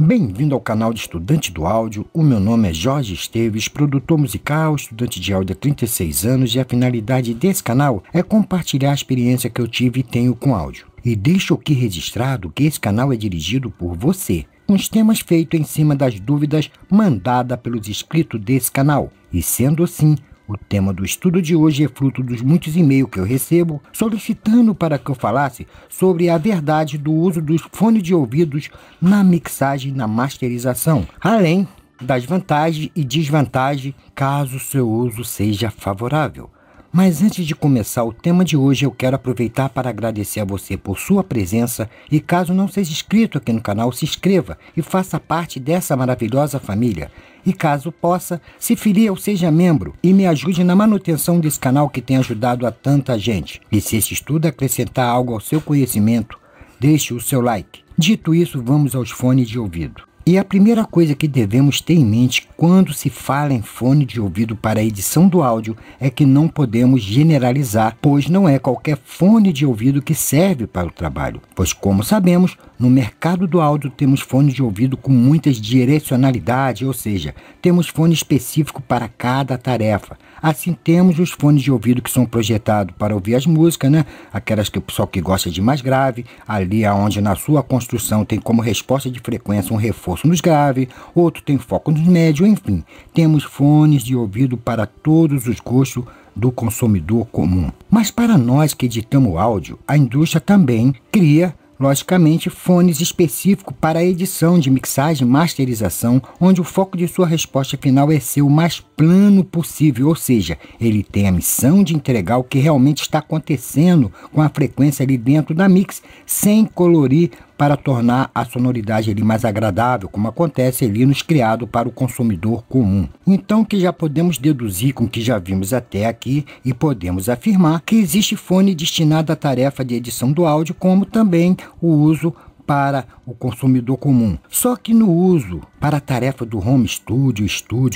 Bem-vindo ao canal de Estudante do Áudio. O meu nome é Jorge Esteves, produtor musical, estudante de áudio há 36 anos, e a finalidade desse canal é compartilhar a experiência que eu tive e tenho com áudio. E deixo aqui registrado que esse canal é dirigido por você, com os temas feitos em cima das dúvidas mandadas pelos inscritos desse canal. E sendo assim, o tema do estudo de hoje é fruto dos muitos e-mails que eu recebo solicitando para que eu falasse sobre a verdade do uso dos fones de ouvidos na mixagem e na masterização, além das vantagens e desvantagens caso seu uso seja favorável. Mas antes de começar o tema de hoje, eu quero aproveitar para agradecer a você por sua presença e caso não seja inscrito aqui no canal, se inscreva e faça parte dessa maravilhosa família. E caso possa, se filie ou seja membro e me ajude na manutenção desse canal que tem ajudado a tanta gente. E se esse estudo acrescentar algo ao seu conhecimento, deixe o seu like. Dito isso, vamos aos fones de ouvido. E a primeira coisa que devemos ter em mente quando se fala em fone de ouvido para a edição do áudio é que não podemos generalizar, pois não é qualquer fone de ouvido que serve para o trabalho. Pois, como sabemos, no mercado do áudio temos fones de ouvido com muitas direcionalidades, ou seja, temos fone específico para cada tarefa. Assim, temos os fones de ouvido que são projetados para ouvir as músicas, né? Aquelas que o pessoal que gosta de mais grave, ali onde na sua construção tem como resposta de frequência um reforço nos graves, outro tem foco nos médios, enfim. Temos fones de ouvido para todos os gostos do consumidor comum. Mas para nós que editamos áudio, a indústria também cria, logicamente, fones específicos para a edição de mixagem e masterização, onde o foco de sua resposta final é ser o mais plano possível, ou seja, ele tem a missão de entregar o que realmente está acontecendo com a frequência ali dentro da mix, sem colorir para tornar a sonoridade ali mais agradável, como acontece ali nos criados para o consumidor comum. Então, que já podemos deduzir com o que já vimos até aqui e podemos afirmar que existe fone destinado à tarefa de edição do áudio, como também o uso para o consumidor comum. Só que no uso para a tarefa do home studio,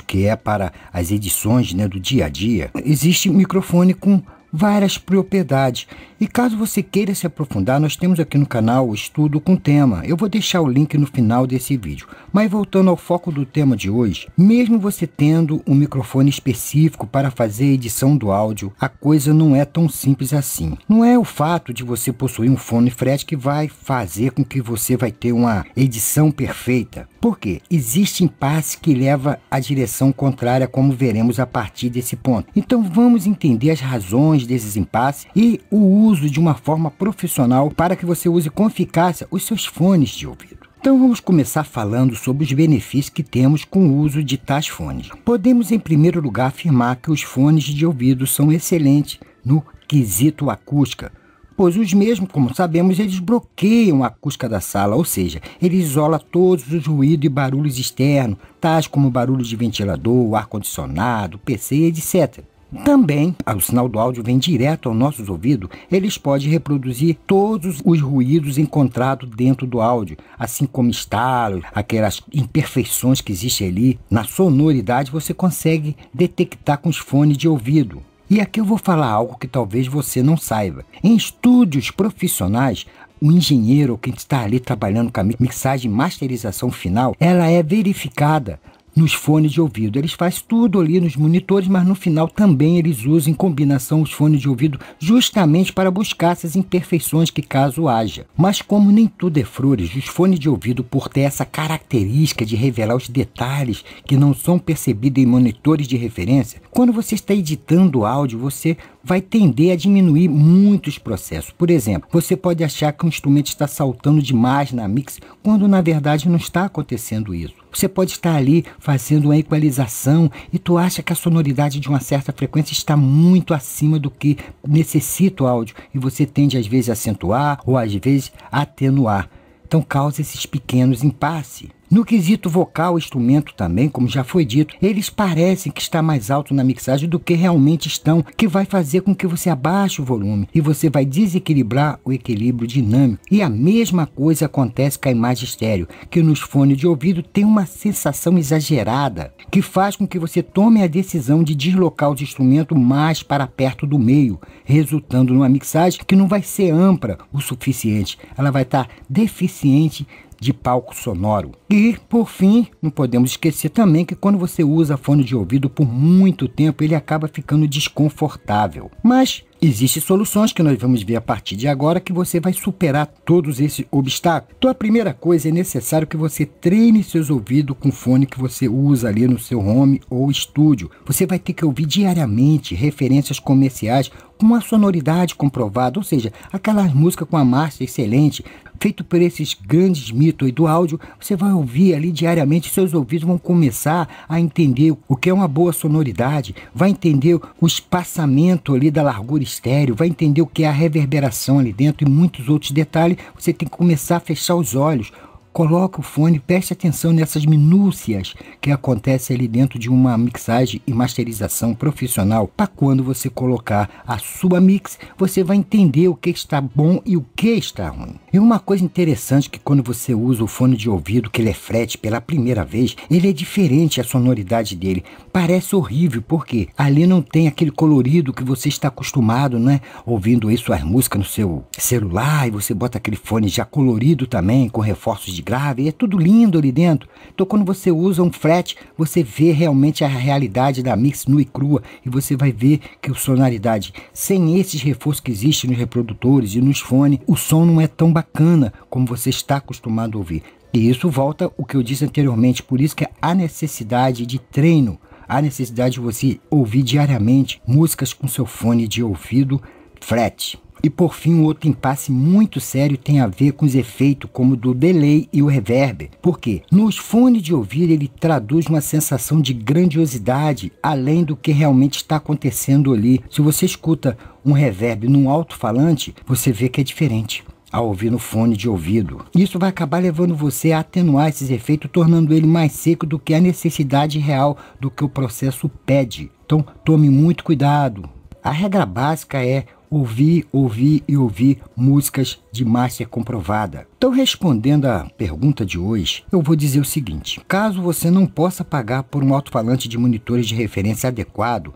que é para as edições, né, do dia a dia, existe microfone com várias propriedades. E caso você queira se aprofundar, nós temos aqui no canal o estudo com tema. Eu vou deixar o link no final desse vídeo. Mas voltando ao foco do tema de hoje, mesmo você tendo um microfone específico para fazer a edição do áudio, a coisa não é tão simples assim. Não é o fato de você possuir um fone fret que vai fazer com que você vai ter uma edição perfeita. Por quê? Existe impasse que leva à direção contrária, como veremos a partir desse ponto. Então vamos entender as razões desses impasses e o uso de uma forma profissional para que você use com eficácia os seus fones de ouvido. Então vamos começar falando sobre os benefícios que temos com o uso de tais fones. Podemos em primeiro lugar afirmar que os fones de ouvido são excelentes no quesito acústica, pois os mesmos, como sabemos, eles bloqueiam a acústica da sala, ou seja, ele isola todos os ruídos e barulhos externos, tais como barulho de ventilador, ar-condicionado, PC, etc. Também, o sinal do áudio vem direto aos nossos ouvidos, eles podem reproduzir todos os ruídos encontrados dentro do áudio, assim como estalos, aquelas imperfeições que existem ali. Na sonoridade você consegue detectar com os fones de ouvido. E aqui eu vou falar algo que talvez você não saiba. Em estúdios profissionais, o engenheiro ou quem está ali trabalhando com a mixagem e masterização final, ela é verificada nos fones de ouvido. Eles fazem tudo ali nos monitores, mas no final também eles usam em combinação os fones de ouvido justamente para buscar essas imperfeições que caso haja. Mas como nem tudo é flores, os fones de ouvido, por ter essa característica de revelar os detalhes que não são percebidos em monitores de referência, quando você está editando o áudio, você vai tender a diminuir muitos processos. Por exemplo, você pode achar que um instrumento está saltando demais na mix, quando na verdade não está acontecendo isso. Você pode estar ali fazendo uma equalização e tu acha que a sonoridade de uma certa frequência está muito acima do que necessita o áudio e você tende às vezes a acentuar ou às vezes a atenuar. Então causa esses pequenos impasses. No quesito vocal, o instrumento também, como já foi dito, eles parecem que está mais alto na mixagem do que realmente estão, que vai fazer com que você abaixe o volume e você vai desequilibrar o equilíbrio dinâmico. E a mesma coisa acontece com a imagem estéreo, que nos fones de ouvido tem uma sensação exagerada, que faz com que você tome a decisão de deslocar os instrumentos mais para perto do meio, resultando numa mixagem que não vai ser ampla o suficiente, ela vai estar deficiente de palco sonoro. E, por fim, não podemos esquecer também que quando você usa fone de ouvido por muito tempo, ele acaba ficando desconfortável. Mas existem soluções que nós vamos ver a partir de agora que você vai superar todos esses obstáculos. Então a primeira coisa, é necessário que você treine seus ouvidos com o fone que você usa ali no seu home ou estúdio. Você vai ter que ouvir diariamente referências comerciais com uma sonoridade comprovada, ou seja, aquelas músicas com a master excelente, feito por esses grandes mitos aí do áudio. Você vai ouvir ali diariamente, seus ouvidos vão começar a entender o que é uma boa sonoridade, vai entender o espaçamento ali da largura estéreo, vai entender o que é a reverberação ali dentro e muitos outros detalhes. Você tem que começar a fechar os olhos. Coloque o fone, preste atenção nessas minúcias que acontecem ali dentro de uma mixagem e masterização profissional. Para quando você colocar a sua mix, você vai entender o que está bom e o que está ruim. E uma coisa interessante que quando você usa o fone de ouvido, que ele é flat pela primeira vez, ele é diferente a sonoridade dele. Parece horrível, porque ali não tem aquele colorido que você está acostumado, né? Ouvindo aí suas músicas no seu celular e você bota aquele fone já colorido também, com reforços de grave, é tudo lindo ali dentro. Então quando você usa um flat, você vê realmente a realidade da mix nua e crua, e você vai ver que a sonoridade, sem esses reforços que existem nos reprodutores e nos fones, o som não é tão bacana como você está acostumado a ouvir. E isso volta o que eu disse anteriormente, por isso que há necessidade de treino, há necessidade de você ouvir diariamente músicas com seu fone de ouvido flat. E por fim, um outro impasse muito sério tem a ver com os efeitos como do delay e o reverb. Por quê? Nos fones de ouvido ele traduz uma sensação de grandiosidade, além do que realmente está acontecendo ali. Se você escuta um reverb num alto-falante, você vê que é diferente ao ouvir no fone de ouvido. Isso vai acabar levando você a atenuar esses efeitos, tornando ele mais seco do que a necessidade real do que o processo pede. Então tome muito cuidado. A regra básica é ouvir músicas de master comprovada. Então, respondendo à pergunta de hoje, eu vou dizer o seguinte: caso você não possa pagar por um alto-falante de monitores de referência adequado,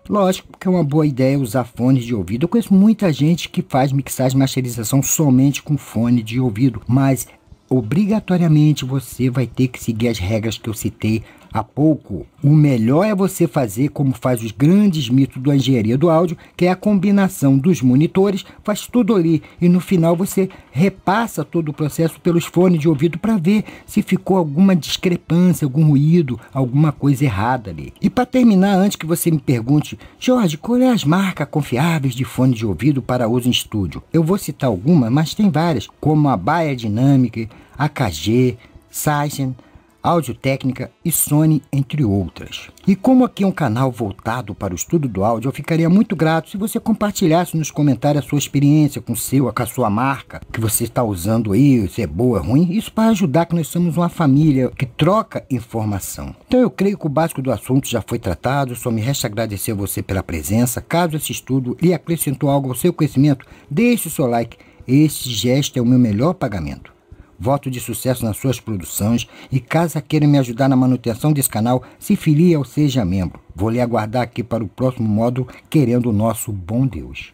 lógico que é uma boa ideia usar fones de ouvido. Eu conheço muita gente que faz mixagem e masterização somente com fone de ouvido, mas obrigatoriamente você vai ter que seguir as regras que eu citei há pouco. O melhor é você fazer como faz os grandes mitos da engenharia do áudio, que é a combinação dos monitores, faz tudo ali e no final você repassa todo o processo pelos fones de ouvido para ver se ficou alguma discrepância, algum ruído, alguma coisa errada ali. E para terminar, antes que você me pergunte: Jorge, qual é as marcas confiáveis de fone de ouvido para uso em estúdio? Eu vou citar algumas, mas tem várias, como a Beyerdynamic, AKG, Saisen, Audio-Técnica e Sony, entre outras. E como aqui é um canal voltado para o estudo do áudio, eu ficaria muito grato se você compartilhasse nos comentários a sua experiência com a sua marca, que você está usando aí, se é boa, ruim. Isso para ajudar, que nós somos uma família que troca informação. Então eu creio que o básico do assunto já foi tratado, só me resta agradecer a você pela presença. Caso esse estudo lhe acrescentou algo ao seu conhecimento, deixe o seu like. Esse gesto é o meu melhor pagamento. Voto de sucesso nas suas produções e caso queira me ajudar na manutenção desse canal, se filie ou seja membro. Vou lhe aguardar aqui para o próximo módulo, querendo o nosso bom Deus.